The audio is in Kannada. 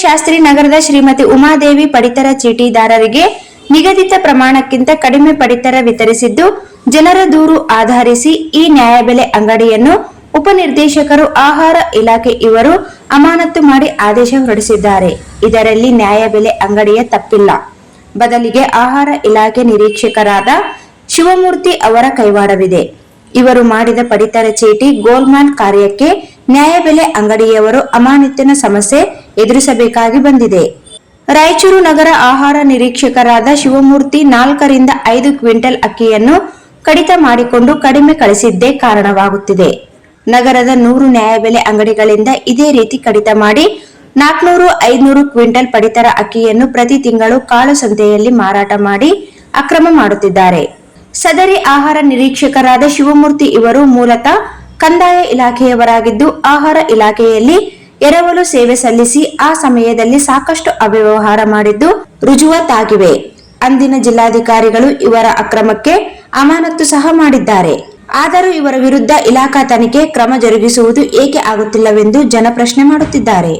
ಶಾಸ್ತ್ರಿ ನಗರದ ಶ್ರೀಮತಿ ಉಮಾದೇವಿ ಪಡಿತರ ಚೀಟಿದಾರರಿಗೆ ನಿಗದಿತ ಪ್ರಮಾಣಕ್ಕಿಂತ ಕಡಿಮೆ ಪಡಿತರ ವಿತರಿಸಿದ್ದು, ಜನರ ದೂರು ಆಧರಿಸಿ ಈ ನ್ಯಾಯಬೆಲೆ ಅಂಗಡಿಯನ್ನು ಉಪನಿರ್ದೇಶಕರು ಆಹಾರ ಇಲಾಖೆ ಇವರು ಅಮಾನತು ಮಾಡಿ ಆದೇಶ ಹೊರಡಿಸಿದ್ದಾರೆ. ಇದರಲ್ಲಿ ನ್ಯಾಯಬೆಲೆ ಅಂಗಡಿಯ ತಪ್ಪಿಲ್ಲ. ಬದಲಿಗೆ ಆಹಾರ ಇಲಾಖೆ ನಿರೀಕ್ಷಕರಾದ ಶಿವಮೂರ್ತಿ ಅವರ ಕೈವಾಡವಿದೆ. ಇವರು ಮಾಡಿದ ಪಡಿತರ ಚೀಟಿ ಗೋಲ್ಮಾಲ್ ಕಾರ್ಯಕ್ಕೆ ನ್ಯಾಯಬೆಲೆ ಅಂಗಡಿಯವರು ಅಮಾನತಿನ ಸಮಸ್ಯೆ ಎದುರಿಸಬೇಕಾಗಿ ಬಂದಿದೆ. ರಾಯಚೂರು ನಗರ ಆಹಾರ ನಿರೀಕ್ಷಕರಾದ ಶಿವಮೂರ್ತಿ 4 ರಿಂದ 5 ಕ್ವಿಂಟಲ್ ಅಕ್ಕಿಯನ್ನು ಕಡಿತ ಮಾಡಿಕೊಂಡು ಕಡಿಮೆ ಕಳಿಸಿದ್ದೇ ಕಾರಣವಾಗುತ್ತಿದೆ. ನಗರದ 100 ನ್ಯಾಯಬೆಲೆ ಅಂಗಡಿಗಳಿಂದ ಇದೇ ರೀತಿ ಕಡಿತ ಮಾಡಿ 400-500 ಕ್ವಿಂಟಲ್ ಪಡಿತರ ಅಕ್ಕಿಯನ್ನು ಪ್ರತಿ ತಿಂಗಳು ಕಾಳು ಸಂತೆಯಲ್ಲಿ ಮಾರಾಟ ಮಾಡಿ ಅಕ್ರಮ ಮಾಡುತ್ತಿದ್ದಾರೆ. ಸದರಿ ಆಹಾರ ನಿರೀಕ್ಷಕರಾದ ಶಿವಮೂರ್ತಿ ಇವರು ಮೂಲತಃ ಕಂದಾಯ ಇಲಾಖೆಯವರಾಗಿದ್ದು, ಆಹಾರ ಇಲಾಖೆಯಲ್ಲಿ ಎರವಲು ಸೇವೆ ಸಲ್ಲಿಸಿ ಆ ಸಮಯದಲ್ಲಿ ಸಾಕಷ್ಟು ಅವ್ಯವಹಾರ ಮಾಡಿದ್ದು ರುಜುವಾತಾಗಿವೆ. ಅಂದಿನ ಜಿಲ್ಲಾಧಿಕಾರಿಗಳು ಇವರ ಅಕ್ರಮಕ್ಕೆ ಅಮಾನತು ಸಹ ಮಾಡಿದ್ದಾರೆ. ಆದರೂ ಇವರ ವಿರುದ್ಧ ಇಲಾಖಾ ತನಿಖೆ ಕ್ರಮ ಜರುಗಿಸುವುದು ಏಕೆ ಆಗುತ್ತಿಲ್ಲವೆಂದು ಜನ ಪ್ರಶ್ನೆ ಮಾಡುತ್ತಿದ್ದಾರೆ.